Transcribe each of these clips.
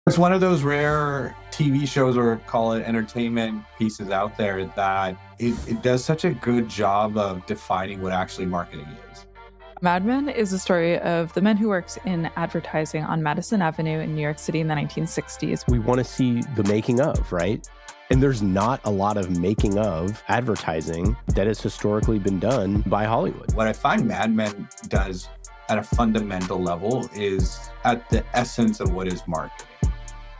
It's one of those rare TV shows, or call it entertainment pieces out there, that it does such a good job of defining what actually marketing is. Mad Men is a story of the man who works in advertising on Madison Avenue in New York City in the 1960s. We want to see the making of, right? And there's not a lot of making of advertising that has historically been done by Hollywood. What I find Mad Men does at a fundamental level is at the essence of what is marketing.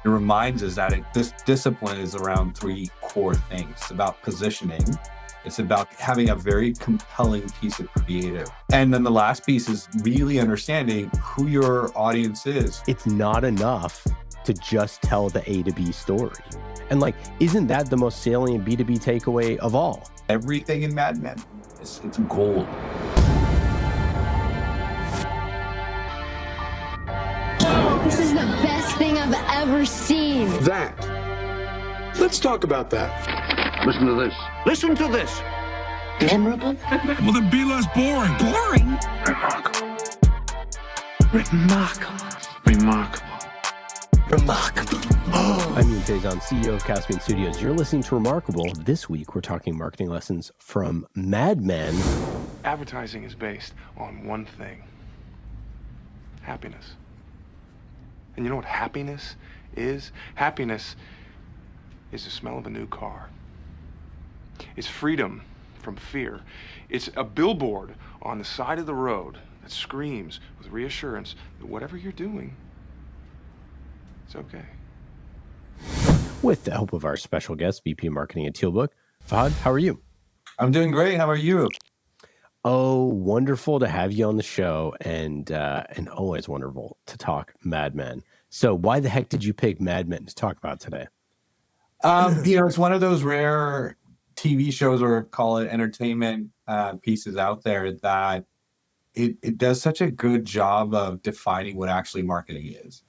It reminds us that this discipline is around three core things. It's about positioning. It's about having a very compelling piece of creative. And then the last piece is really understanding who your audience is. It's not enough to just tell the A to B story. And isn't that the most salient B2B takeaway of all? Everything in Mad Men, it's gold. This is the best thing I've ever seen. That. Let's talk about that. Listen to this. Listen to this. Memorable? Well, then be less boring. Boring? Remarkable. I'm Ian Faison, CEO of Caspian Studios. You're listening to Remarkable. This week, we're talking marketing lessons from Mad Men. Advertising is based on one thing: happiness. And you know what happiness is? Happiness is the smell of a new car. It's freedom from fear. It's a billboard on the side of the road that screams with reassurance that whatever you're doing, it's okay. With the help of our special guest, VP of Marketing at TealBook. Fahad, how are you? I'm doing great. How are you? Oh, wonderful to have you on the show, and always wonderful to talk Mad Men. So why the heck did you pick Mad Men to talk about today? It's one of those rare TV shows, or call it entertainment pieces out there, that it does such a good job of defining what actually marketing is.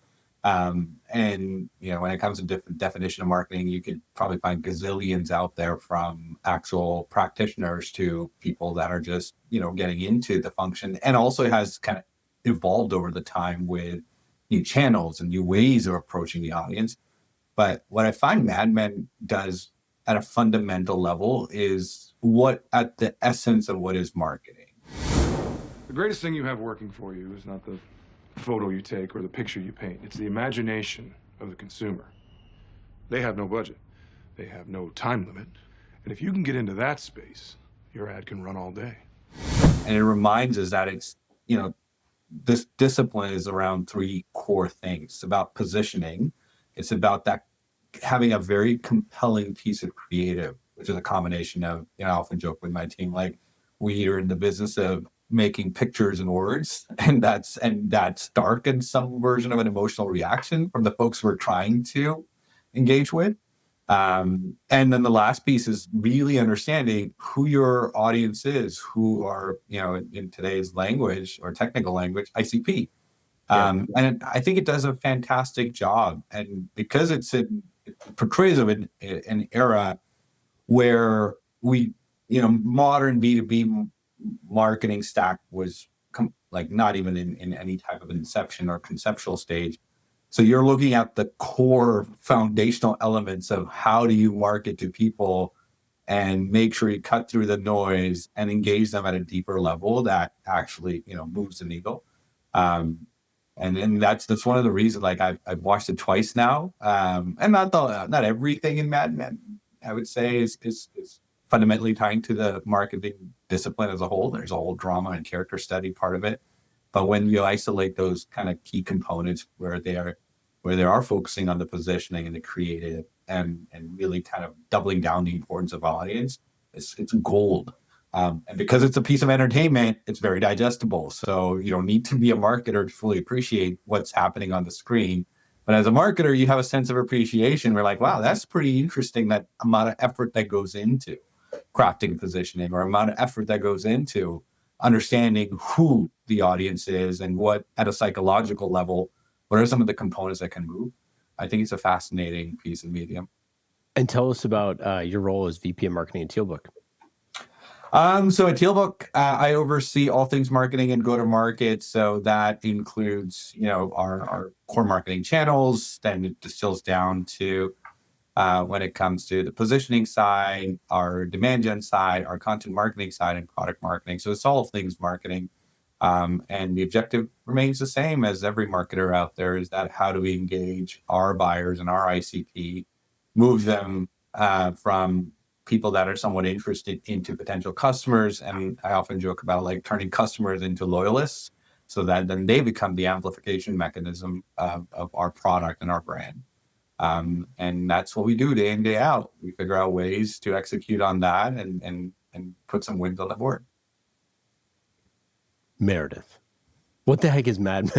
And when it comes to definition of marketing, you could probably find gazillions out there, from actual practitioners to people that are just, getting into the function, and also has kind of evolved over the time with new channels and new ways of approaching the audience. But what I find Mad Men does at a fundamental level is what at the essence of what is marketing. The greatest thing you have working for you is not the photo you take or the picture you paint. It's the imagination of the consumer. They have no budget. They have no time limit. And if you can get into that space, your ad can run all day. And it reminds us that it's, this discipline is around three core things. It's about positioning. It's about that having a very compelling piece of creative, which is a combination of, I often joke with my team, we are in the business of making pictures and words, and that's dark in some version of an emotional reaction from the folks we're trying to engage with. And then the last piece is really understanding who your audience is, who are, in today's language or technical language, ICP. And I think it does a fantastic job. And because it portrays of an era where modern B2B marketing stack was not even in any type of inception or conceptual stage. So you're looking at the core foundational elements of how do you market to people and make sure you cut through the noise and engage them at a deeper level that actually, moves the needle. And that's one of the reasons, I've watched it twice now. And not everything in Mad Men, I would say, is fundamentally tying to the marketing discipline as a whole. There's a whole drama and character study part of it. But when you isolate those kind of key components where they are focusing on the positioning and the creative and really kind of doubling down the importance of audience, it's gold. And because it's a piece of entertainment, it's very digestible. So you don't need to be a marketer to fully appreciate what's happening on the screen. But as a marketer, you have a sense of appreciation. We're like, wow, that's pretty interesting, that amount of effort that goes into crafting positioning, or amount of effort that goes into understanding who the audience is and what, at a psychological level, what are some of the components that can move. I think it's a fascinating piece of medium. And tell us about your role as VP of Marketing at TealBook. So at TealBook, I oversee all things marketing and go-to-market. So that includes, our core marketing channels. Then it distills down to when it comes to the positioning side, our demand gen side, our content marketing side, and product marketing. So it's all things marketing. And the objective remains the same as every marketer out there, is that how do we engage our buyers and our ICP, move them from people that are somewhat interested into potential customers. And I often joke about like turning customers into loyalists, so that then they become the amplification mechanism of our product and our brand. And that's what we do day in, day out. We figure out ways to execute on that and put some wins on the board. Meredith, what the heck is Mad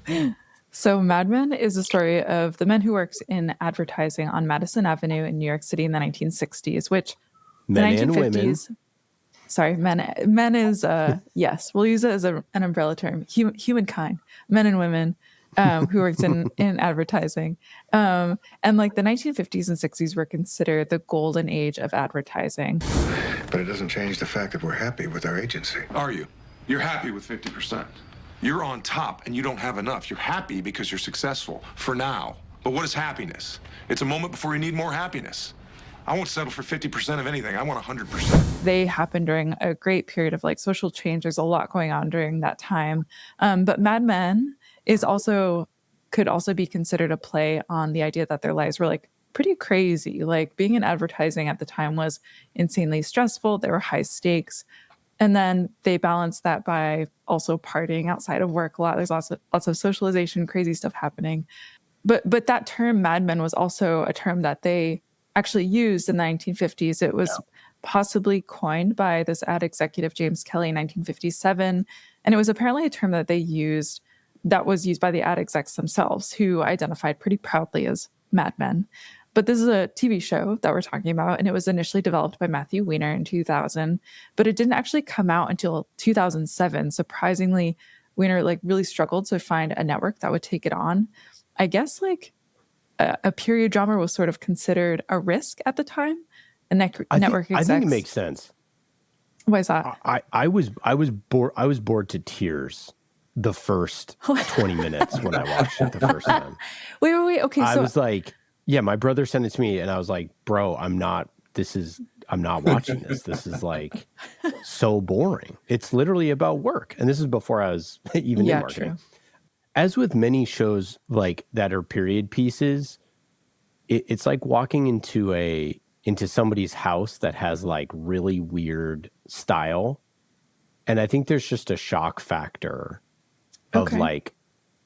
Men? So Mad Men is a story of the men who worked in advertising on Madison Avenue in New York City in the 1960s, which Men the and 1950s. women. Sorry, men is yes, we'll use it as an umbrella term. Humankind, men and women who worked in advertising, and like the 1950s and 60s were considered the golden age of advertising. But it doesn't change the fact that we're happy with our agency. Are you? You're happy with 50%. You're on top and you don't have enough. You're happy because you're successful for now. But what is happiness? It's a moment before you need more happiness. I won't settle for 50% of anything. I want 100%. They happened during a great period of like social change. There's a lot going on during that time. But Mad Men could also be considered a play on the idea that their lives were like pretty crazy. Like being in advertising at the time was insanely stressful. There were high stakes. And then they balanced that by also partying outside of work a lot. There's lots of socialization, crazy stuff happening. But that term Mad Men was also a term that they actually used in the 1950s. It was possibly coined by this ad executive, James Kelly, in 1957. And it was apparently a term that was used by the ad execs themselves, who identified pretty proudly as Mad Men. But this is a TV show that we're talking about, and it was initially developed by Matthew Weiner in 2000, but it didn't actually come out until 2007. Surprisingly, Weiner really struggled to find a network that would take it on. I guess a period drama was sort of considered a risk at the time, and network execs. I think it makes sense. Why is that? I was bored to tears the first 20 minutes when I watched it the first time. Wait. Okay, I was like, yeah, my brother sent it to me and I was like, bro, I'm not watching this. This is like so boring. It's literally about work. And this is before I was even in marketing. True. As with many shows like that are period pieces, it's like walking into somebody's house that has like really weird style. And I think there's just a shock factor of like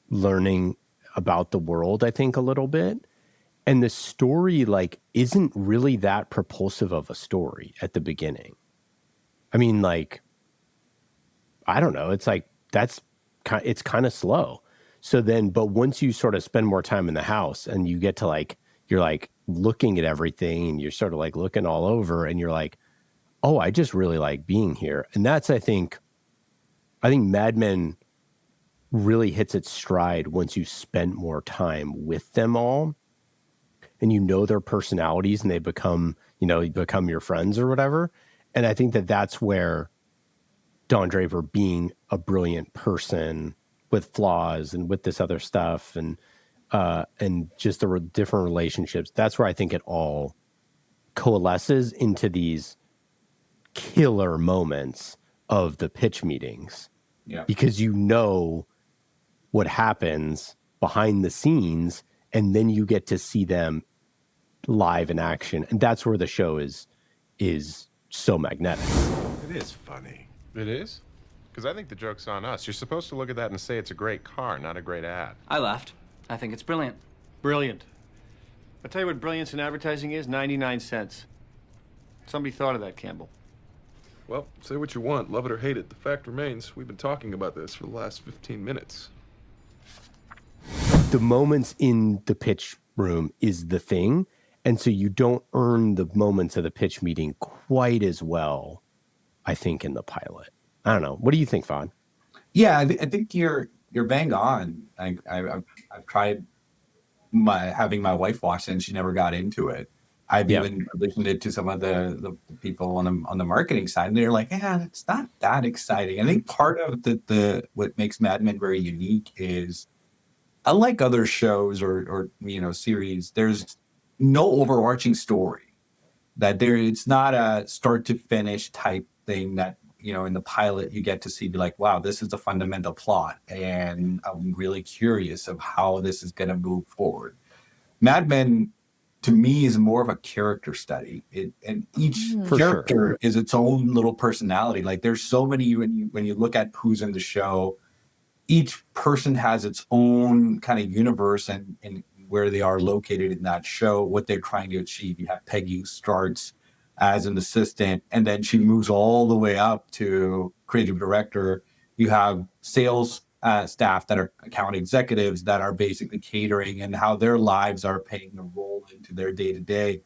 learning about the world, I think, a little bit. And the story like isn't really that propulsive of a story at the beginning. I mean, like, I don't know. It's like it's kind of slow. So then, but once you sort of spend more time in the house and you get to you're like looking at everything and you're sort of like looking all over and you're like, oh, I just really like being here. And that's, I think Mad Men really hits its stride once you spend more time with them all and you know their personalities and they become your friends or whatever. And I think that that's Don Draper, being a brilliant person with flaws and with this other stuff and just the different relationships, that's where I think it all coalesces into these killer moments of the pitch meetings. Yeah. Because you know what happens behind the scenes and then you get to see them live in action. And that's where the show is so magnetic. It is funny. It is? Because I think the joke's on us. You're supposed to look at that and say it's a great car, not a great ad. I laughed. I think it's brilliant. Brilliant. I'll tell you what brilliance in advertising is, 99 cents. Somebody thought of that, Campbell. Well, say what you want, love it or hate it. The fact remains, we've been talking about this for the last 15 minutes. The moments in the pitch room is the thing. And so you don't earn the moments of the pitch meeting quite as well, I think, in the pilot. I don't know. What do you think, Fahad? Yeah, I think you're bang on. I've tried having my wife watch it and she never got into it. I've even listened it to some of the people on the marketing side, and they're like, yeah, it's not that exciting. I think part of the what makes Mad Men very unique is, unlike other shows or series, there's no overarching story. That it's not a start to finish type thing that, in the pilot you get to see, be like, wow, this is the fundamental plot, and I'm really curious of how this is going to move forward. Mad Men, to me, is more of a character study. And each character is its own little personality. Like, there's so many, when you look at who's in the show, each person has its own kind of universe and where they are located in that show, what they're trying to achieve. You have Peggy, who starts as an assistant, and then she moves all the way up to creative director. You have sales staff that are account executives that are basically catering, and how their lives are playing a role into their day-to-day.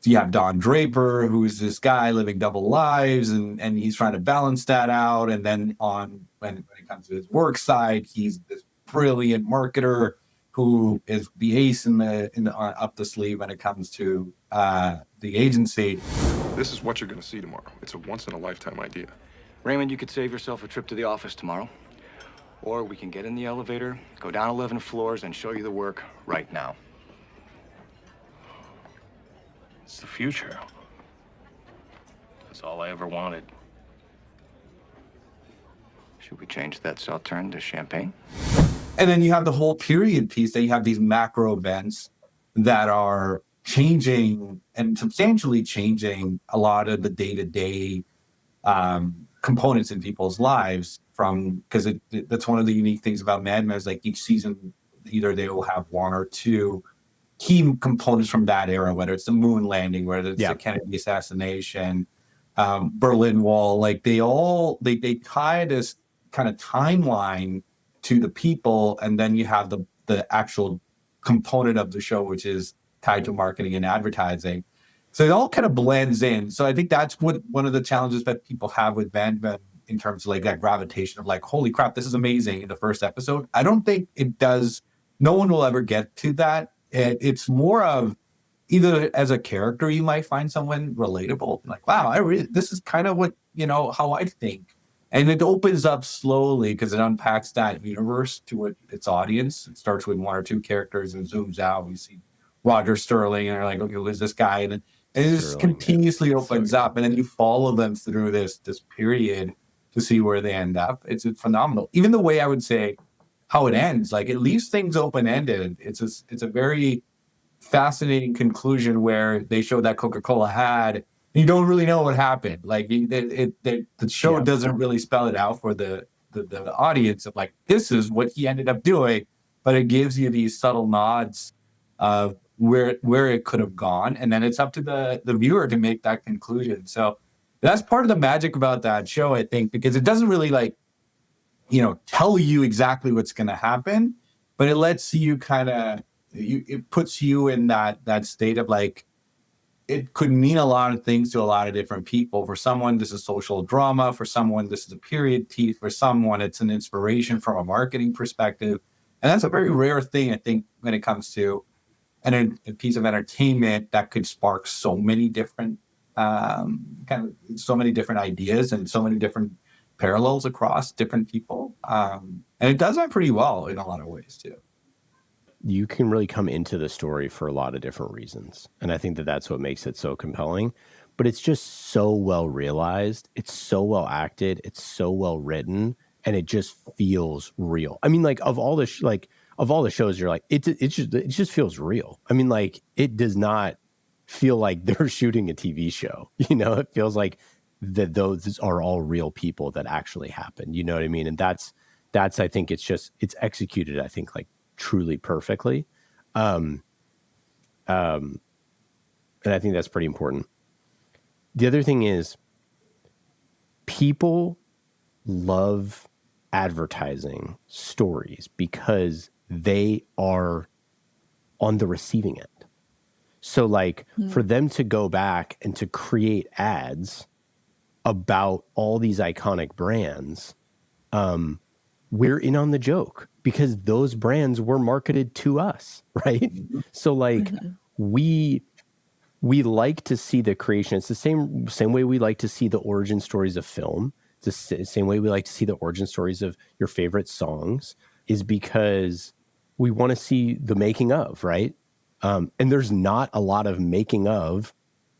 So you have Don Draper, who's this guy living double lives, and he's trying to balance that out. And then when it comes to his work side, he's this brilliant marketer who is the ace in the up the sleeve when it comes to the agency. This is what you're going to see tomorrow. It's a once-in-a-lifetime idea. Raymond, you could save yourself a trip to the office tomorrow. Or we can get in the elevator, go down 11 floors, and show you the work right now. It's the future. That's all I ever wanted. Should we change that Sauterne to champagne? And then you have the whole period piece, that you have these macro events that are changing and substantially changing a lot of the day-to-day components in people's lives. Because that's one of the unique things about Mad Men, is like each season, either they will have one or two key components from that era, whether it's the moon landing, whether it's the Kennedy assassination, Berlin Wall. Like they tie this kind of timeline to the people, and then you have the actual component of the show, which is tied to marketing and advertising. So it all kind of blends in. So I think that's one of the challenges that people have with Mad Men, in terms of like that gravitation of like, holy crap, this is amazing in the first episode. I don't think it does. No one will ever get to that. It's more of, either as a character, you might find someone relatable, like, wow, this is kind of what, how I think. And it opens up slowly because it unpacks that universe to its audience. It starts with one or two characters and zooms out. We see Roger Sterling, and they're like, okay, who's this guy? And it just continuously opens up, and then you follow them through this period to see where they end up. It's phenomenal. Even the way I would say how it ends, like it leaves things open-ended. It's a very fascinating conclusion where they show that Coca-Cola had. You don't really know what happened. Like the show doesn't really spell it out for the audience of like, this is what he ended up doing, but it gives you these subtle nods of where it could have gone, and then it's up to the viewer to make that conclusion. So that's part of the magic about that show, I think, because it doesn't really like, tell you exactly what's going to happen, but it lets you it puts you in that state of like, it could mean a lot of things to a lot of different people. For someone, this is social drama. For someone, this is a period piece. For someone, it's an inspiration from a marketing perspective. And that's a very rare thing, I think, when it comes to a piece of entertainment that could spark so many different so many different ideas and so many different parallels across different people. And it does that pretty well in a lot of ways too. You can really come into the story for a lot of different reasons. And I think that's what makes it so compelling. But it's just so well realized. It's so well acted. It's so well written. And it just feels real. I mean, like of all the shows, you're like, it just feels real. I mean, like it does not feel like they're shooting a TV show. It feels like that those are all real people that actually happen. You know what I mean? And that's I think it's executed, I think, like truly perfectly. And I think that's pretty important. The other thing is, people love advertising stories because they are on the receiving end. So like for them to go back and to create ads about all these iconic brands, we're in on the joke because those brands were marketed to us, right? So like we we like to see the creation. It's the same way we like to see the origin stories of film. It's the same way we like to see the origin stories of your favorite songs, is because we want to see the making of, right? And there's not a lot of making of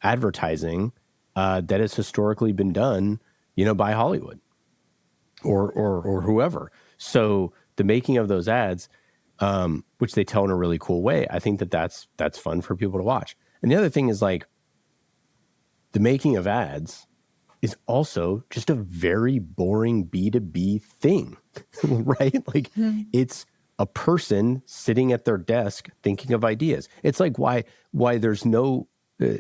advertising that has historically been done, by Hollywood or whoever. So the making of those ads, which they tell in a really cool way, I think that's fun for people to watch. And the other thing is, like, the making of ads is also just a very boring B2B thing, right? Like, it's a person sitting at their desk thinking of ideas. It's like why there's no,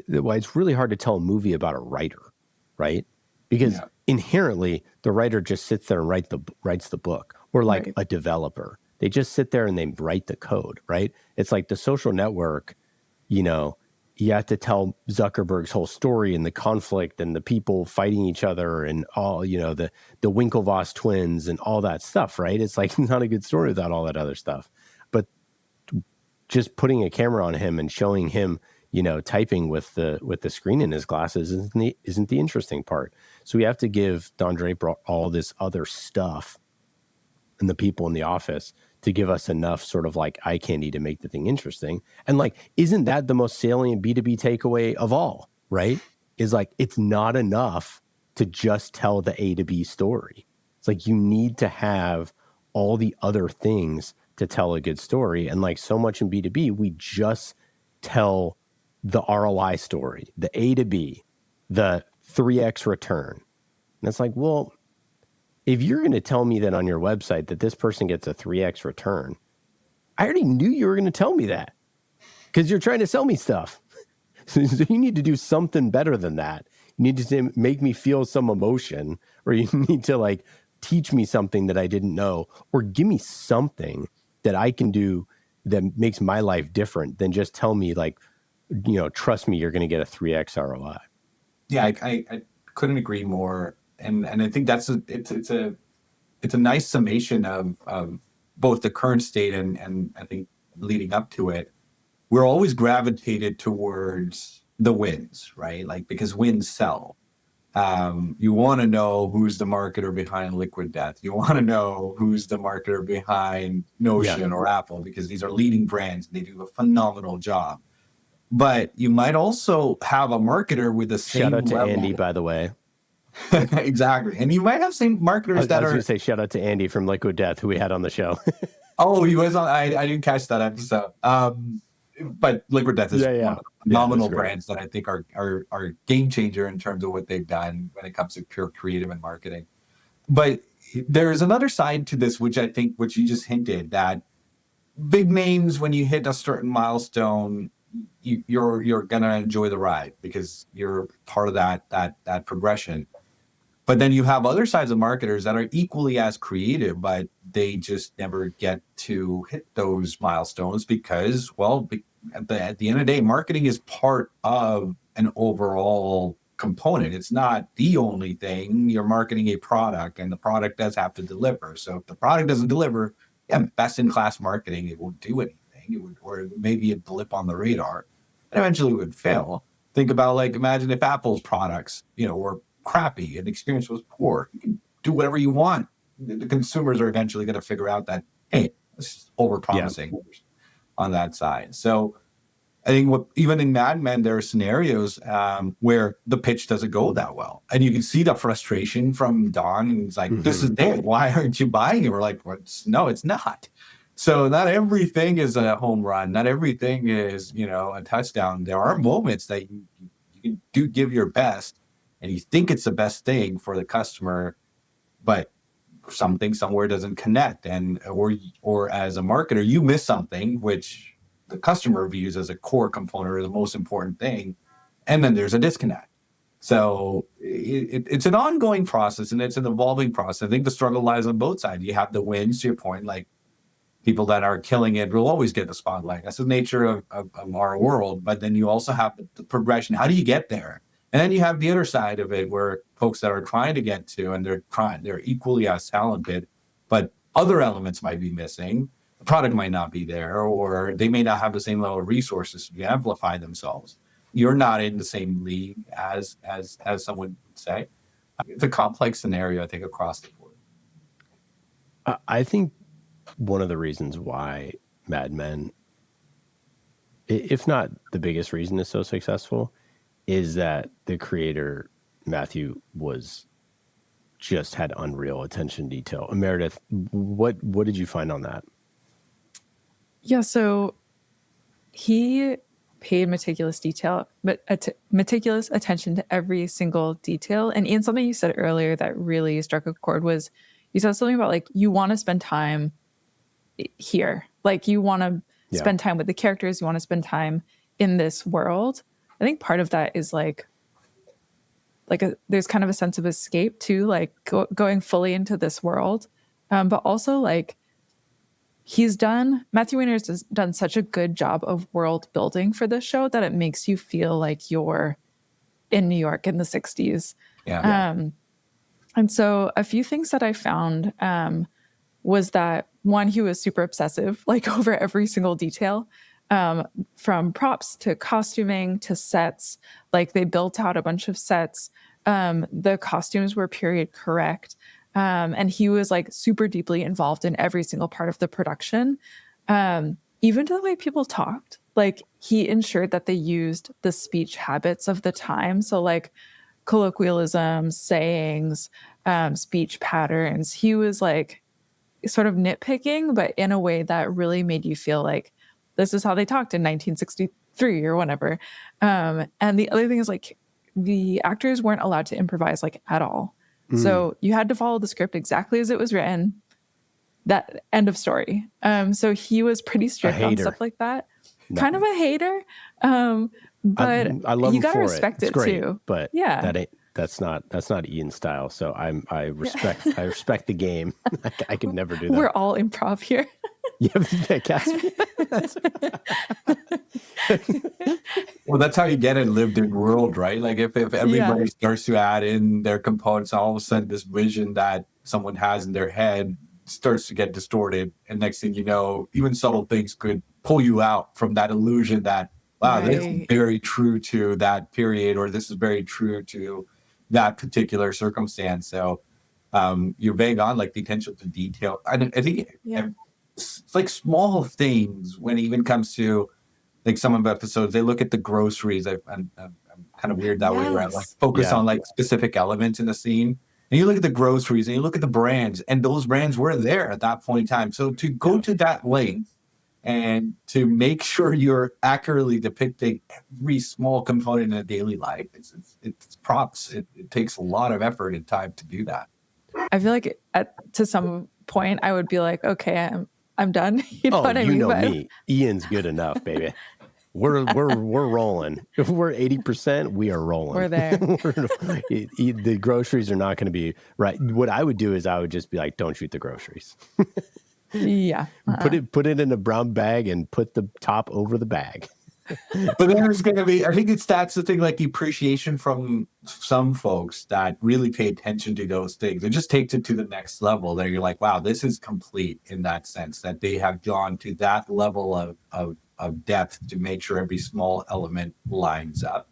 why it's really hard to tell a movie about a writer, right? Because inherently the writer just sits there and writes the book, or like a developer. They just sit there and they write the code, right? It's like The Social Network, you have to tell Zuckerberg's whole story and the conflict and the people fighting each other and all, the Winklevoss twins and all that stuff, right? It's like not a good story without all that other stuff. But just putting a camera on him and showing him, typing with the screen in his glasses isn't the interesting part. So we have to give Don Draper all this other stuff and the people in the office to give us enough sort of like eye candy to make the thing interesting. And like, isn't that the most salient B2B takeaway of all, right? Is like, it's not enough to just tell the A to B story. It's like, you need to have all the other things to tell a good story. And like so much in B2B, we just tell the ROI story, the A to B, the 3X return. And it's like, well, if you're going to tell me that on your website that this person gets a 3X return, I already knew you were going to tell me that because you're trying to sell me stuff. So you need to do something better than that. You need to make me feel some emotion, or you need to like teach me something that I didn't know, or give me something that I can do that makes my life different than just tell me like, trust me, you're going to get a 3X ROI. Yeah, I couldn't agree more. And I think it's a nice summation of both the current state and I think leading up to it. We're always gravitated towards the wins, right? Like, because wins sell. You want to know who's the marketer behind Liquid Death. You want to know who's the marketer behind Notion or Apple, because these are leading brands and they do a phenomenal job. But you might also have a marketer with the same Shout out to level. Andy, by the way. Exactly. And you might have same marketers I was going to say shout out to Andy from Liquid Death, who we had on the show. Oh, he was on. I didn't catch that episode. But Liquid Death is one of the phenomenal brands that I think are game changer in terms of what they've done when it comes to pure creative and marketing. But there is another side to this, which you just hinted, that big names, when you hit a certain milestone, you're gonna enjoy the ride because you're part of that progression. But then you have other sides of marketers that are equally as creative, but they just never get to hit those milestones because, well, at the end of the day, marketing is part of an overall component. It's not the only thing. You're marketing a product, and the product does have to deliver. So if the product doesn't deliver, best in class marketing, it won't do anything. It would, or maybe a blip on the radar, and eventually it would fail. Think about, like, imagine if Apple's products, were crappy and the experience was poor. You can do whatever you want. The consumers are eventually going to figure out that, hey, this is over-promising on that side. So I think even in Mad Men, there are scenarios where the pitch doesn't go that well. And you can see the frustration from Don. And it's like, this is it. Why aren't you buying it? We're like, no, it's not. So not everything is a home run. Not everything is, a touchdown. There are moments that you do give your best, and you think it's the best thing for the customer, but something somewhere doesn't connect, or as a marketer, you miss something which the customer views as a core component or the most important thing, and then there's a disconnect. So it's an ongoing process, and it's an evolving process. I think the struggle lies on both sides. You have the wins, to your point, like people that are killing it will always get the spotlight. That's the nature of our world. But then you also have the progression. How do you get there? And then you have the other side of it, where folks that are trying to get to, and they're equally as talented, but other elements might be missing. The product might not be there, or they may not have the same level of resources to amplify themselves. you're not in the same league as someone would say. It's a complex scenario, I think, across the board. I think one of the reasons why Mad Men, if not the biggest reason, is so successful, is that the creator Matthew just had unreal attention to detail. Meredith, what did you find on that? Yeah, so he paid meticulous attention to every single detail. And Ian, something you said earlier that really struck a chord was you said something about like you want to spend time here, like you want to spend time with the characters, you want to spend time in this world. I think part of that is there's kind of a sense of escape too, like going fully into this world, but also like Matthew Weiner has done such a good job of world building for this show that it makes you feel like you're in New York in the 60s. And so a few things that I found was that one, he was super obsessive, like over every single detail, from props to costuming to sets. Like they built out a bunch of sets. The costumes were period correct. And he was like super deeply involved in every single part of the production. Even to the way people talked, like he ensured that they used the speech habits of the time. So like colloquialisms, sayings, speech patterns. He was like sort of nitpicking, but in a way that really made you feel like this is how they talked in 1963 or whatever. And the other thing is like the actors weren't allowed to improvise like at all. So you had to follow the script exactly as it was written. That end of story. So he was pretty strict on stuff like that. No. Kind of a hater. But I love you gotta respect it great, too. But that's not Ian's style. So I respect the game. I could never do that. We're all improv here. Well, that's how you get a lived-in world, right? Like if everybody starts to add in their components, all of a sudden this vision that someone has in their head starts to get distorted, and next thing you know, even subtle things could pull you out from that illusion that this is very true to that period, or this is very true to that particular circumstance. So you're bang on, like the attention to detail. I think it's like small things when it even comes to like some of the episodes. They look at the groceries. I'm kind of weird that way, where I like focus on like specific elements in the scene. And you look at the groceries and you look at the brands, and those brands were there at that point in time. So to go to that length and to make sure you're accurately depicting every small component in a daily life, it's props. It takes a lot of effort and time to do that. I feel like to some point I would be like, okay, I'm done. You know what I mean? Me. Ian's good enough, baby. We're rolling. If we're 80%, we are rolling. We're there. The groceries are not going to be right. What I would do is I would just be like, don't shoot the groceries. Put it in a brown bag and put the top over the bag. But then there's going to be, I think that's the thing, like the appreciation from some folks that really pay attention to those things. It just takes it to the next level. There you're like, wow, this is complete in that sense, that they have gone to that level of depth to make sure every small element lines up.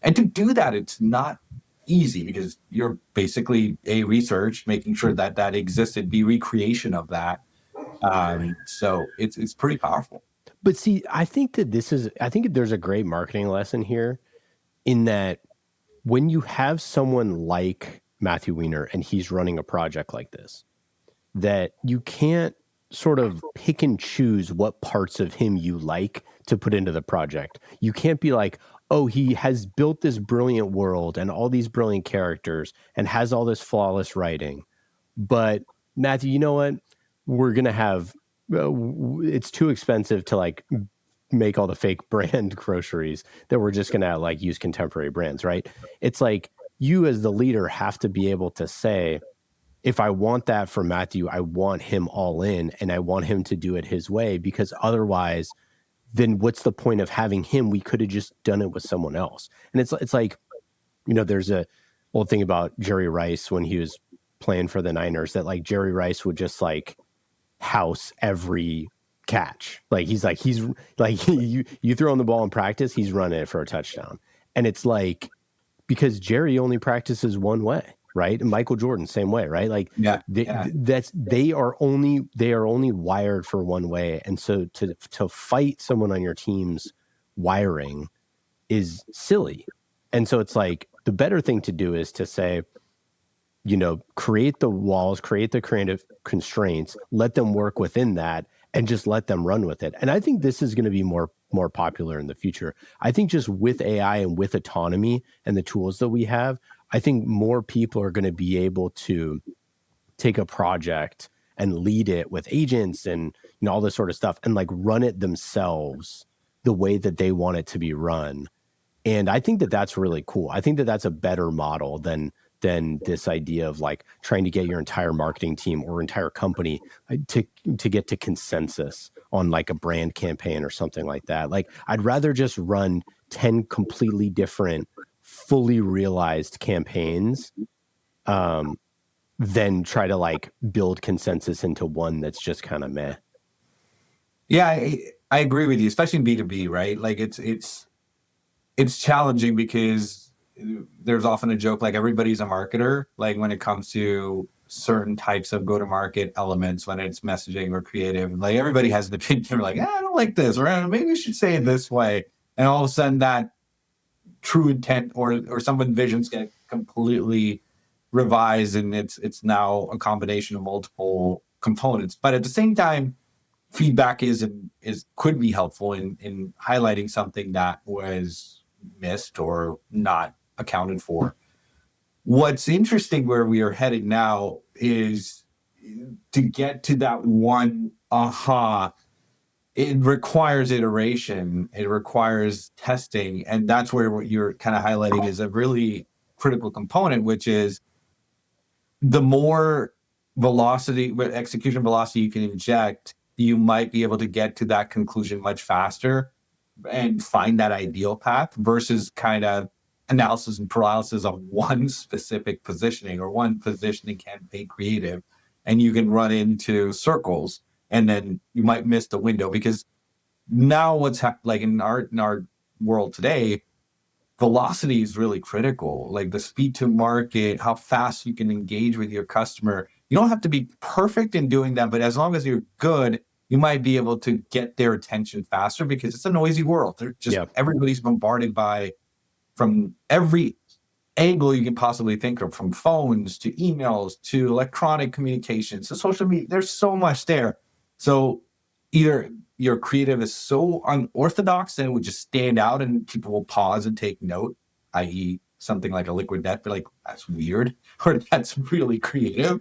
And to do that, it's not easy because you're basically research, making sure that existed, be recreation of that. So it's pretty powerful. But see, I think there's a great marketing lesson here in that when you have someone like Matthew Weiner and he's running a project like this, that you can't sort of pick and choose what parts of him you like to put into the project. You can't be like, oh, he has built this brilliant world and all these brilliant characters and has all this flawless writing. But Matthew, you know what? We're going to have... it's too expensive to like make all the fake brand groceries that we're just going to like use contemporary brands, right? It's like you as the leader have to be able to say, if I want that for Matthew, I want him all in and I want him to do it his way, because otherwise then what's the point of having him? We could have just done it with someone else. And it's like, you know, there's a old thing about Jerry Rice when he was playing for the Niners, that like Jerry Rice would just like house every catch. Like he's you throw him the ball in practice, he's running it for a touchdown. And it's like, because Jerry only practices one way, right? And Michael Jordan, same way, right? Like they are only wired for one way. And so to fight someone on your team's wiring is silly. And so it's like, the better thing to do is to say, create the walls, create the creative constraints, let them work within that, and just let them run with it. And I think this is going to be more popular in the future. I think just with AI and with autonomy and the tools that we have, I think more people are going to be able to take a project and lead it with agents and all this sort of stuff and like run it themselves the way that they want it to be run. And I think that that's really cool. I think that that's a better model than this idea of like trying to get your entire marketing team or entire company to get to consensus on like a brand campaign or something like that. Like I'd rather just run 10 completely different, fully realized campaigns than try to like build consensus into one that's just kind of meh. Yeah, I agree with you, especially in B2B, right? Like it's challenging because there's often a joke like everybody's a marketer, like when it comes to certain types of go-to-market elements, when it's messaging or creative, like everybody has an opinion. They're like, I don't like this, or maybe we should say it this way. And all of a sudden that true intent or someone's visions get completely revised, and it's now a combination of multiple components. But at the same time, feedback could be helpful in highlighting something that was missed or not accounted for. What's interesting where we are headed now is to get to that one aha. It requires iteration. It requires testing. And that's where what you're kind of highlighting is a really critical component, which is the more execution velocity you can inject, you might be able to get to that conclusion much faster and find that ideal path versus kind of analysis and paralysis of one specific positioning or one positioning campaign creative. And you can run into circles and then you might miss the window, because now what's like in our world today, velocity is really critical. Like the speed to market, how fast you can engage with your customer. You don't have to be perfect in doing that, but as long as you're good, you might be able to get their attention faster, because it's a noisy world. They're just everybody's bombarded from every angle you can possibly think of, from phones to emails to electronic communications to social media. There's so much there. So either your creative is so unorthodox that it would just stand out and people will pause and take note, i.e. something like a liquid net, but like, that's weird, or that's really creative.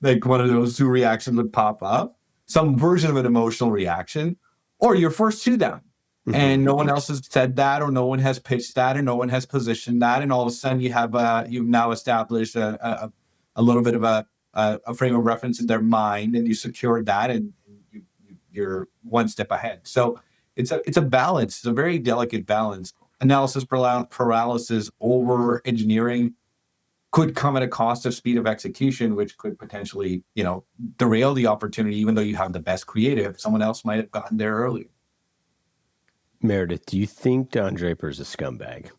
Like one of those two reactions would pop up, some version of an emotional reaction, or you're forced to them. Mm-hmm. And no one else has said that, or no one has pitched that, or no one has positioned that. And all of a sudden you've now established a little bit of a frame of reference in their mind, and you secured that, and you're one step ahead. So it's a balance. It's a very delicate balance. Analysis paralysis over engineering could come at a cost of speed of execution, which could potentially, derail the opportunity. Even though you have the best creative, someone else might have gotten there earlier. Meredith, do you think Don Draper is a scumbag?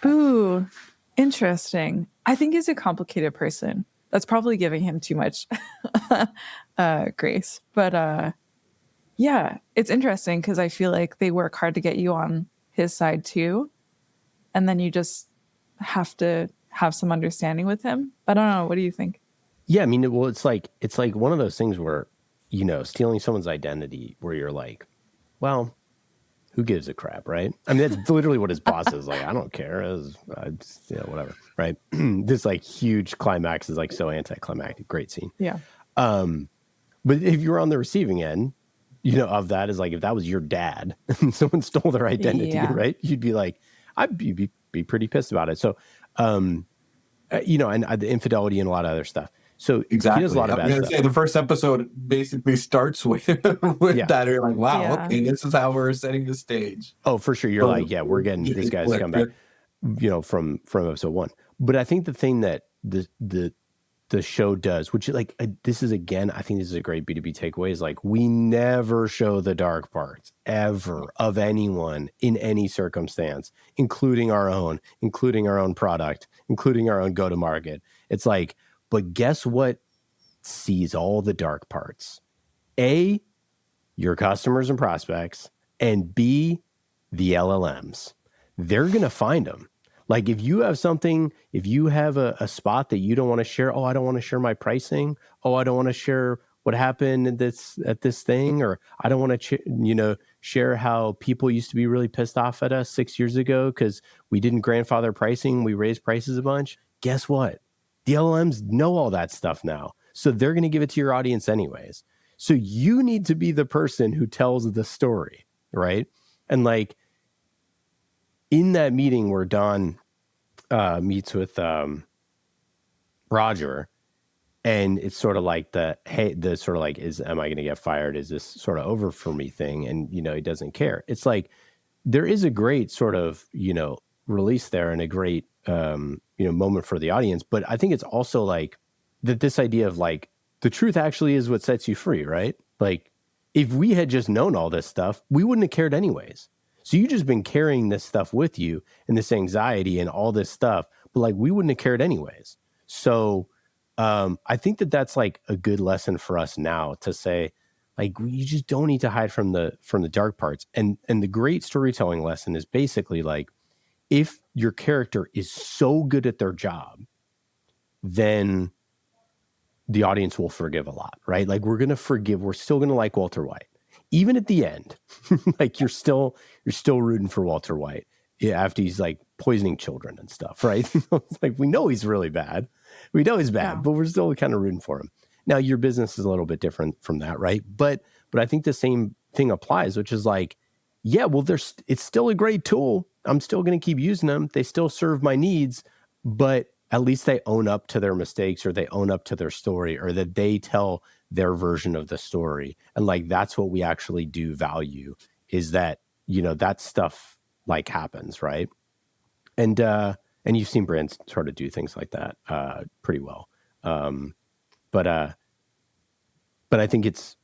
Ooh, interesting. I think he's a complicated person. That's probably giving him too much grace. But yeah, it's interesting because I feel like they work hard to get you on his side too. And then you just have to have some understanding with him. I don't know. What do you think? Yeah, I mean, well, it's like one of those things where, stealing someone's identity, where you're like, well, who gives a crap, right? I mean, that's literally what his boss is like. I don't care. Whatever, right? This like huge climax is like so anticlimactic. Great scene. Yeah. But if you're on the receiving end, of that, is like, if that was your dad and someone stole their identity, right? You'd be like, I'd be pretty pissed about it. So, and the infidelity and a lot of other stuff. So exactly. He does a lot of bad stuff. Say the first episode basically starts with that. You're like, wow, okay, this is how we're setting the stage. Oh, for sure. You're like, we're getting this guy's come back, from episode one. But I think the thing that the the show does, which like this is again, I think this is a great B2B takeaway, is like we never show the dark parts ever of anyone in any circumstance, including our own product, including our own go-to-market. It's like, but guess what sees all the dark parts? A, your customers and prospects, and B, the LLMs. They're going to find them. Like if you have something, if you have a spot that you don't want to share, I don't want to share my pricing. I don't want to share what happened at this thing, or I don't want to, share how people used to be really pissed off at us 6 years ago because we didn't grandfather pricing. We raised prices a bunch. Guess what? The LLMs know all that stuff now. So they're going to give it to your audience anyways. So you need to be the person who tells the story, right? And like, in that meeting where Don meets with Roger, and it's sort of like am I going to get fired? Is this sort of over for me thing? And, he doesn't care. It's like, there is a great sort of, release there and a great, moment for the audience. But I think it's also like that this idea of like, the truth actually is what sets you free, right? Like if we had just known all this stuff, we wouldn't have cared anyways. So you've just been carrying this stuff with you and this anxiety and all this stuff, but like we wouldn't have cared anyways. So I think that that's like a good lesson for us now to say, like, you just don't need to hide from the dark parts. And the great storytelling lesson is basically like, if your character is so good at their job, then the audience will forgive a lot, right? Like we're still going to like Walter White. Even at the end, like you're still rooting for Walter White after he's like poisoning children and stuff, right? It's like we know he's really bad. We know he's bad, but we're still kind of rooting for him. Now your business is a little bit different from that, right? But I think the same thing applies, which is like, yeah, well, it's still a great tool. I'm still going to keep using them. They still serve my needs, but at least they own up to their mistakes, or they own up to their story, or that they tell their version of the story. And like, that's what we actually do value, is that, that stuff like happens. Right. And you've seen brands sort of do things like that, pretty well. But I think it's,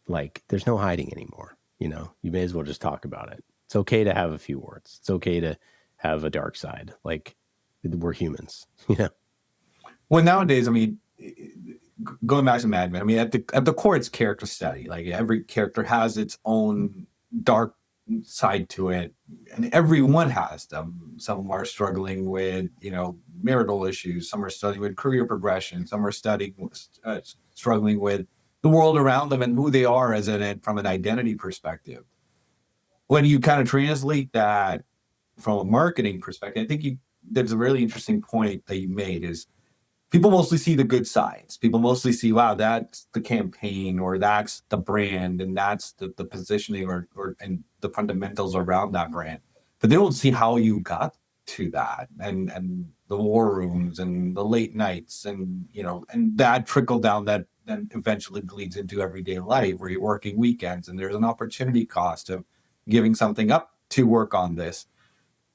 like there's no hiding anymore. You may as well just talk about it. It's okay to have a few words. It's okay to have a dark side. Like we're humans, Well, nowadays, I mean, going back to Mad Men, I mean, at the core, it's character study. Like every character has its own dark side to it, and everyone has them. Some are struggling with, marital issues. Some are struggling with career progression. Some are struggling with the world around them and who they are from an identity perspective. When you kind of translate that from a marketing perspective, I think there's a really interesting point that you made is, people mostly see the good sides. People mostly see, wow, that's the campaign, or that's the brand, and that's the positioning and the fundamentals around that brand. But they don't see how you got to that, and the war rooms and the late nights, and and that trickle down that then eventually bleeds into everyday life, where you're working weekends and there's an opportunity cost of giving something up to work on this.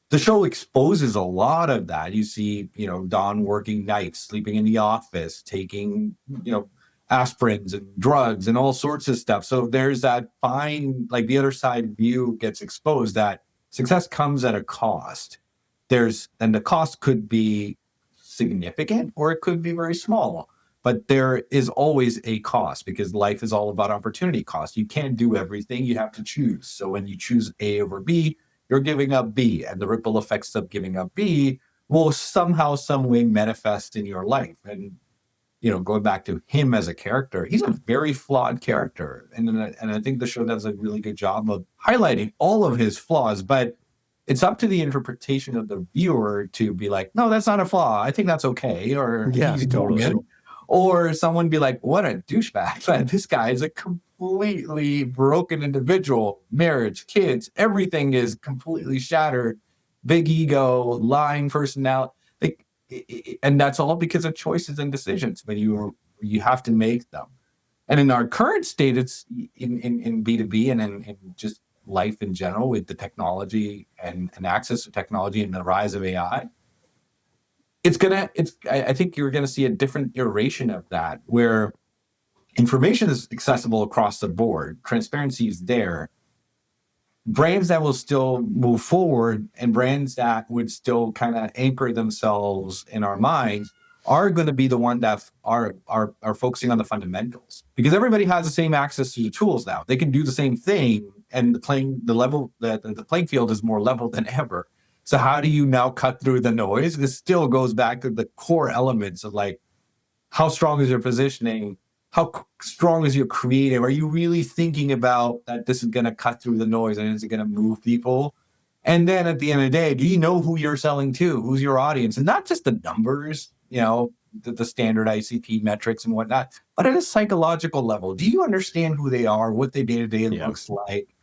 The show exposes a lot of that. You see, Don working nights, sleeping in the office, taking, aspirins and drugs and all sorts of stuff. So there's that fine, like the other side view gets exposed, that success comes at a cost. And the cost could be significant or it could be very small, but there is always a cost, because life is all about opportunity cost. You can't do everything. You have to choose. So when you choose A over B, you're giving up B, and the ripple effects of giving up B will somehow, some way manifest in your life. And, going back to him as a character, he's a very flawed character. And I think the show does a really good job of highlighting all of his flaws, but it's up to the interpretation of the viewer to be like, no, that's not a flaw. I think that's okay. Or yeah, he's totally. doing it. Or someone be like, what a douchebag. This guy is a completely broken individual. Marriage, kids, everything is completely shattered. Big ego, lying personality. And that's all because of choices and decisions, but you have to make them. And in our current state, it's in B2B and in just life in general, with the technology and access to technology and the rise of AI, I think you're gonna see a different iteration of that where information is accessible across the board, transparency is there. Brands that will still move forward and brands that would still kind of anchor themselves in our minds are going to be the one that are focusing on the fundamentals, because everybody has the same access to the tools now. They can do the same thing, and the playing field is more level than ever. So how do you now cut through the noise? This still goes back to the core elements of like, how strong is your positioning? How strong is your creative? Are you really thinking about that this is going to cut through the noise and is it going to move people? And then at the end of the day, do you know who you're selling to? Who's your audience? And not just the numbers, the standard ICP metrics and whatnot, but at a psychological level. Do you understand who they are, what their day-to-day looks like?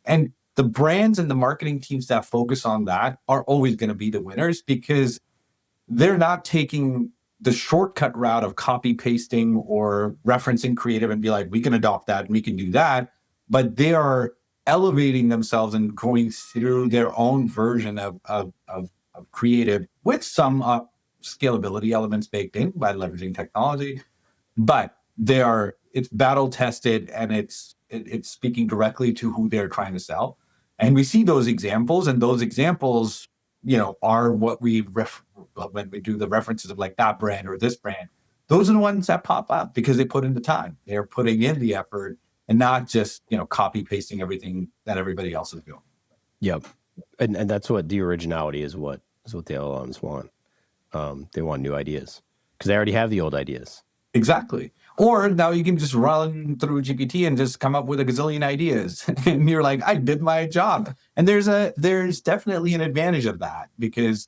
And the brands and the marketing teams that focus on that are always going to be the winners, because they're not taking the shortcut route of copy pasting or referencing creative and be like, we can adopt that and we can do that. But they are elevating themselves and going through their own version of creative with some scalability elements baked in by leveraging technology. But it's battle tested, and it's speaking directly to who they're trying to sell. And we see those examples, and those examples, are what when we do the references of like that brand or this brand. Those are the ones that pop up because they put in the time. They're putting in the effort and not just, copy pasting everything that everybody else is doing. Yep. And that's what the originality is what the LLMs want. They want new ideas because they already have the old ideas. Exactly. Or now you can just run through GPT and just come up with a gazillion ideas. And you're like, I did my job. And there's definitely an advantage of that, because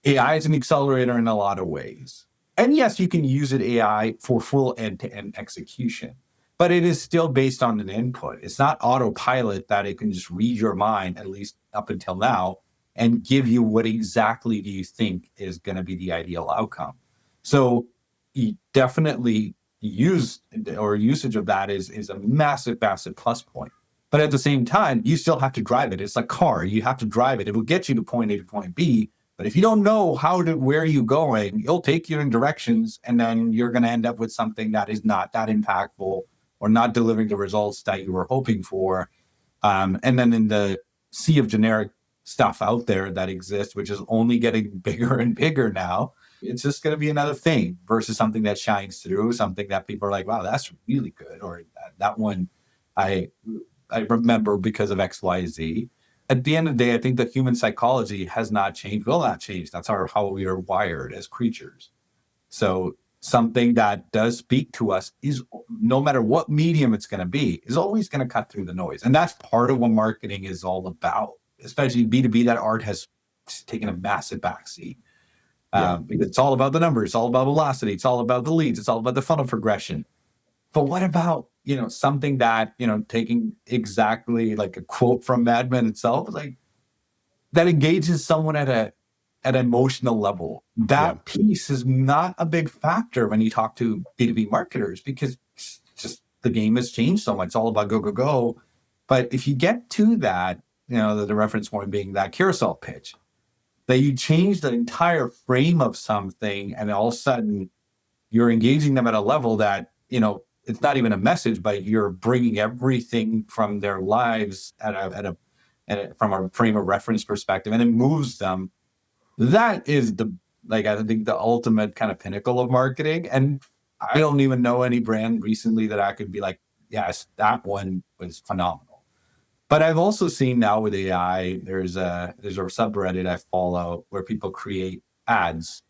AI is an accelerator in a lot of ways. And yes, you can use AI for full end-to-end execution, but it is still based on an input. It's not autopilot that it can just read your mind, at least up until now, and give you what exactly do you think is going to be the ideal outcome. So you definitely usage of that is a massive, massive plus point. But at the same time, you still have to drive it. It's like a car. You have to drive it. It will get you to point A to point B. But if you don't know where you're going, it'll take you in directions, and then you're going to end up with something that is not that impactful or not delivering the results that you were hoping for. And then in the sea of generic stuff out there that exists, which is only getting bigger and bigger now, it's just going to be another thing versus something that shines through, something that people are like, wow, that's really good. Or that one I remember because of X, Y, Z. At the end of the day, I think that human psychology has not changed, will not change. That's how we are wired as creatures. So something that does speak to us is, no matter what medium it's going to be, is always going to cut through the noise. And that's part of what marketing is all about, especially B2B. That art has taken a massive backseat. Because it's all about the numbers, it's all about velocity, it's all about the leads, it's all about the funnel progression. But what about, something that, taking exactly like a quote from Mad Men itself, like that engages someone at an emotional level. That piece is not a big factor when you talk to B2B marketers, because just the game has changed so much. It's all about go, go, go. But if you get to that, the reference point being that carousel pitch, that you change the entire frame of something, and all of a sudden you're engaging them at a level that, it's not even a message, but you're bringing everything from their lives from a frame of reference perspective, and it moves them. That is I think the ultimate kind of pinnacle of marketing. And I don't even know any brand recently that I could be like, yes, that one was phenomenal. But I've also seen now with AI, there's a subreddit I follow where people create ads.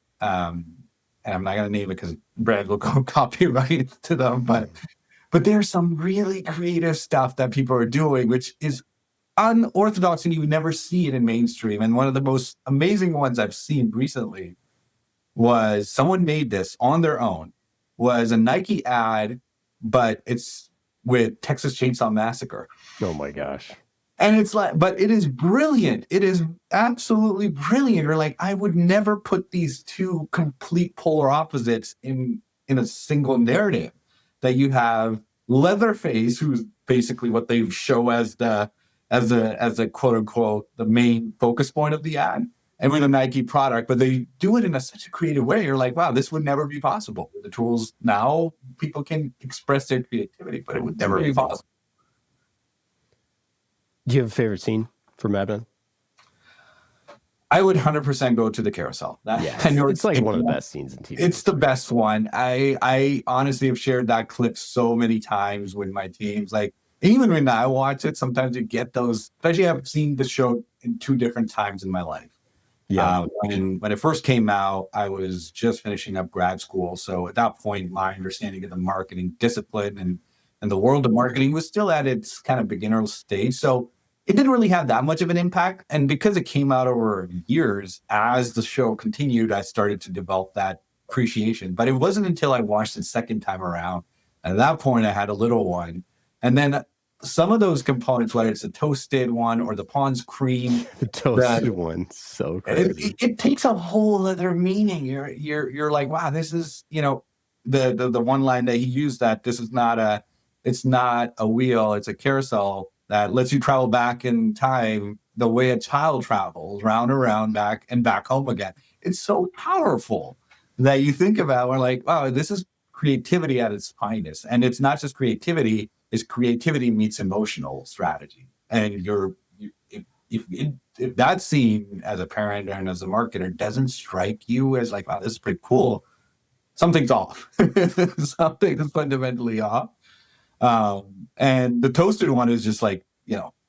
And I'm not going to name it because brands will go copyright to them. But there's some really creative stuff that people are doing, which is unorthodox, and you would never see it in mainstream. And one of the most amazing ones I've seen recently was someone made this on their own, was a Nike ad, but it's with Texas Chainsaw Massacre. Oh my gosh. And it's like, but it is brilliant. It is absolutely brilliant. You're like, I would never put these two complete polar opposites in a single narrative. That you have Leatherface, who's basically what they show as the quote unquote the main focus point of the ad, and with a Nike product, but they do it in such a creative way. You're like, wow, this would never be possible. With the tools now, people can express their creativity, but it would never be possible. Do you have a favorite scene for Mad Men? I would 100% go to the carousel. It's like one of the best scenes in TV. It's the best one. I honestly have shared that clip so many times with my teams. Like, even when I watch it, sometimes you get those, especially I've seen the show in 2 different times in my life. Yeah. When it first came out, I was just finishing up grad school. So at that point, my understanding of the marketing discipline and the world of marketing was still at its kind of beginner stage. So it didn't really have that much of an impact. And because it came out over years, as the show continued, I started to develop that appreciation. But it wasn't until I watched it second time around. At that point, I had a little one. And then some of those components, whether it's the toasted one or the Pond's cream, the toasted one, so crazy. It takes a whole other meaning. You're like, wow, this is, the one line that he used, that this is it's not a wheel, it's a carousel that lets you travel back in time the way a child travels, round and round, back and back home again. It's so powerful that you think about, we're like, wow, this is creativity at its finest. And it's not just creativity, it's creativity meets emotional strategy. And if that scene as a parent and as a marketer doesn't strike you as like, wow, this is pretty cool, something's off. Something is fundamentally off. And the toasted one is just like,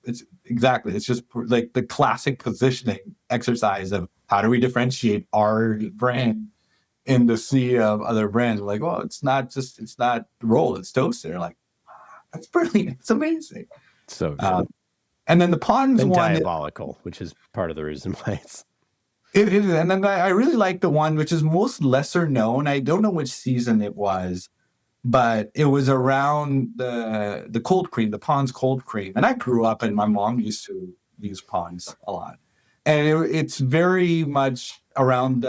it's just like the classic positioning exercise of how do we differentiate our brand in the sea of other brands. We're like, well, it's not roll, it's toasted. They're like, that's brilliant. It's amazing. So good. And then the Ponds one, diabolical, which is part of the reason why it is. And then I really like the one which is most lesser known. I don't know which season it was, but it was around the cold cream, the Pond's cold cream. And I grew up and my mom used to use Pond's a lot. And it's very much around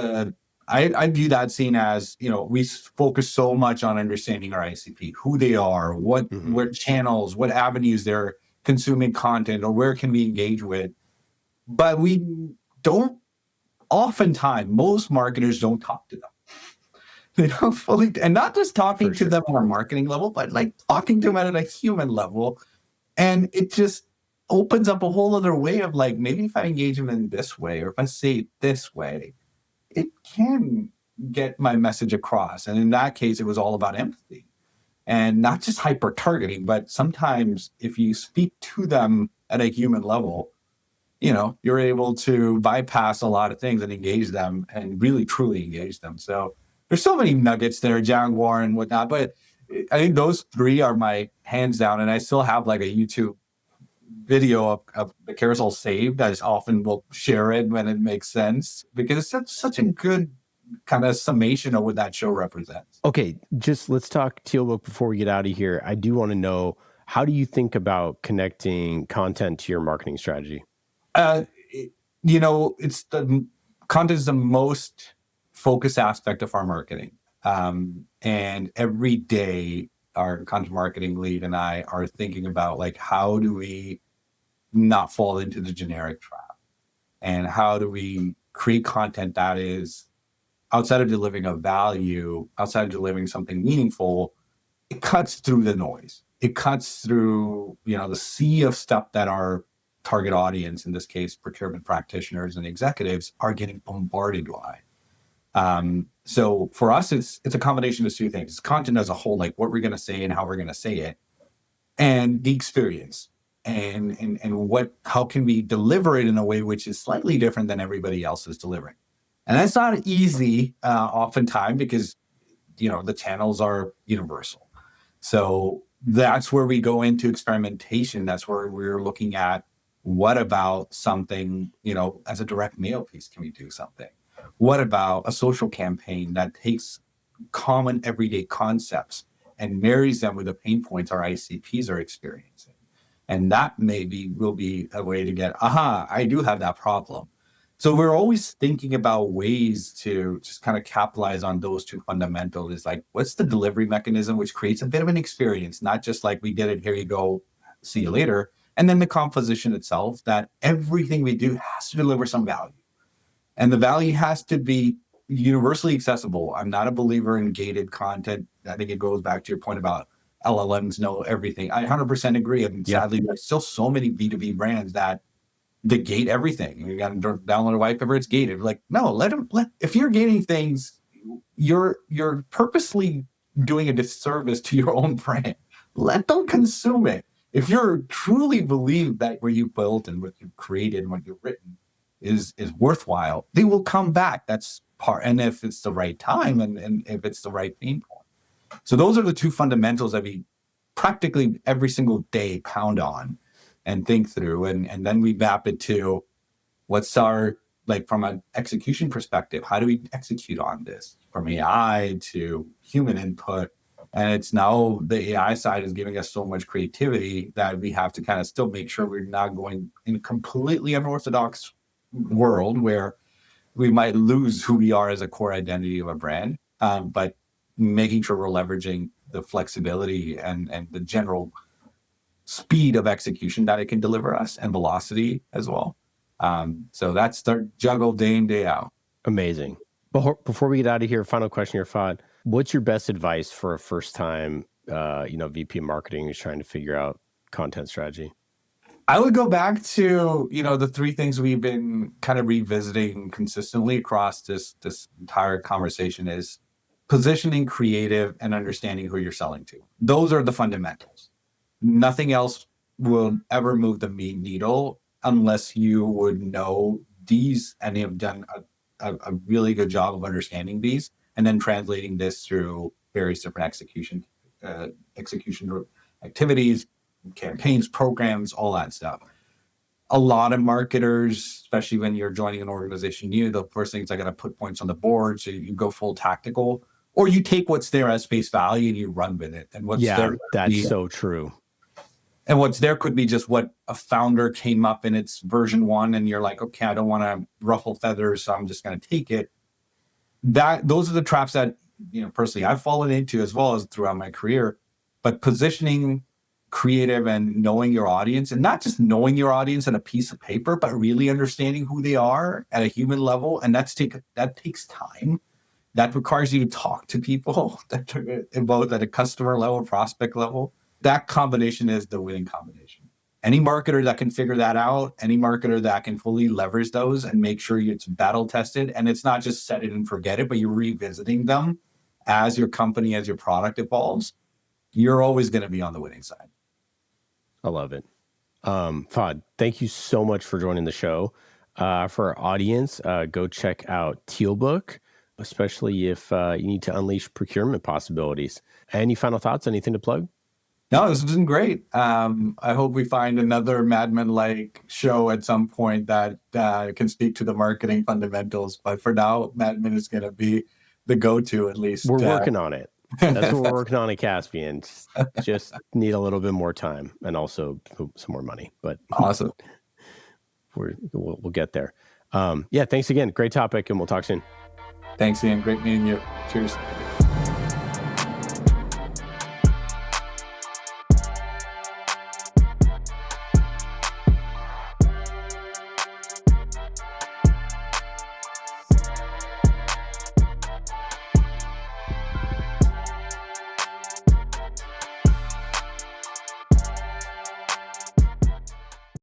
I view that scene as, we focus so much on understanding our ICP, who they are, what channels, what avenues they're consuming content, or where can we engage with. But we don't, oftentimes, most marketers don't talk to them. They don't fully, and not just talking to them on a marketing level, but like talking to them at a human level. And it just opens up a whole other way of like, maybe if I engage them in this way, or if I say it this way, it can get my message across. And in that case, it was all about empathy and not just hyper targeting, but sometimes if you speak to them at a human level, you're able to bypass a lot of things and engage them and really truly engage them. So there's so many nuggets there, Jaguar and whatnot, but I think those 3 are my hands down. And I still have like a YouTube video of the carousel saved. I just often will share it when it makes sense, because it's such a good kind of summation of what that show represents. Okay, just let's talk TealBook before we get out of here. I do want to know, how do you think about connecting content to your marketing strategy? It's the content is the most focused aspect of our marketing. And every day our content marketing lead and I are thinking about like, how do we not fall into the generic trap? And how do we create content that is outside of delivering a value, outside of delivering something meaningful, it cuts through the noise. It cuts through, the sea of stuff that our target audience, in this case, procurement practitioners and executives, are getting bombarded by. So for us, it's a combination of 2 things. It's content as a whole, like what we're going to say and how we're going to say it, and the experience, and how can we deliver it in a way which is slightly different than everybody else is delivering. And that's not easy oftentimes, because the channels are universal. So that's where we go into experimentation. That's where we're looking at, what about something, as a direct mail piece, can we do something? What about a social campaign that takes common everyday concepts and marries them with the pain points our ICPs are experiencing? And that maybe will be a way to get, I do have that problem. So we're always thinking about ways to just kind of capitalize on those 2 fundamentals. Is like, what's the delivery mechanism, which creates a bit of an experience, not just like, we did it, here you go, see you later. And then the composition itself, that everything we do has to deliver some value. And the value has to be universally accessible. I'm not a believer in gated content. I think it goes back to your point about LLMs know everything. I 100% agree. And sadly, there's still so many B2B brands that gate everything. You got to download a white paper, it's gated. Like, no, if you're gating things, you're purposely doing a disservice to your own brand. Let them consume it. If you truly believe that what you built and what you've created and what you've written is worthwhile, they will come back. That's part. And if it's the right time and if it's the right pain point. So those are the two fundamentals that we practically every single day pound on and think through. And then we map it to what's our, like from an execution perspective, how do we execute on this from AI to human input? And it's now the AI side is giving us so much creativity that we have to kind of still make sure we're not going in a completely unorthodox world where we might lose who we are as a core identity of a brand, but making sure we're leveraging the flexibility and the general speed of execution that it can deliver us and velocity as well. So that's the juggle day in, day out. Amazing. Before we get out of here, final question here, Fahad. What's your best advice for a first-time, VP marketing who's trying to figure out content strategy? I would go back to, the three things we've been kind of revisiting consistently across this entire conversation is positioning, creative, and understanding who you're selling to. Those are the fundamentals. Nothing else will ever move the needle unless you would know these and have done a really good job of understanding these and then translating this through various different execution activities, campaigns, programs, all that stuff. A lot of marketers, especially when you're joining an organization new, the first thing is I got to put points on the board. So you go full tactical, or you take what's there as face value and you run with it. And what's there, that's so true. And what's there could be just what a founder came up in its version 1, and you're like, okay, I don't want to ruffle feathers, so I'm just going to take it. Those are the traps that, personally I've fallen into as well as throughout my career. But positioning, creative, and knowing your audience, and not just knowing your audience on a piece of paper, but really understanding who they are at a human level, and that takes time. That requires you to talk to people both at a customer level, prospect level. That combination is the winning combination. Any marketer that can figure that out, any marketer that can fully leverage those and make sure it's battle tested, and it's not just set it and forget it, but you're revisiting them as your company, as your product evolves, you're always going to be on the winning side. I love it. Fahad, thank you so much for joining the show. For our audience, go check out TealBook, especially if you need to unleash procurement possibilities. Any final thoughts? Anything to plug? No, this has been great. I hope we find another Mad Men-like show at some point that can speak to the marketing fundamentals. But for now, Mad Men is going to be the go-to, at least. We're working on it. That's what we're working on at Caspian. Just need a little bit more time and also some more money. But awesome. We'll get there. Thanks again. Great topic, and we'll talk soon. Thanks, Ian. Great meeting you. Cheers.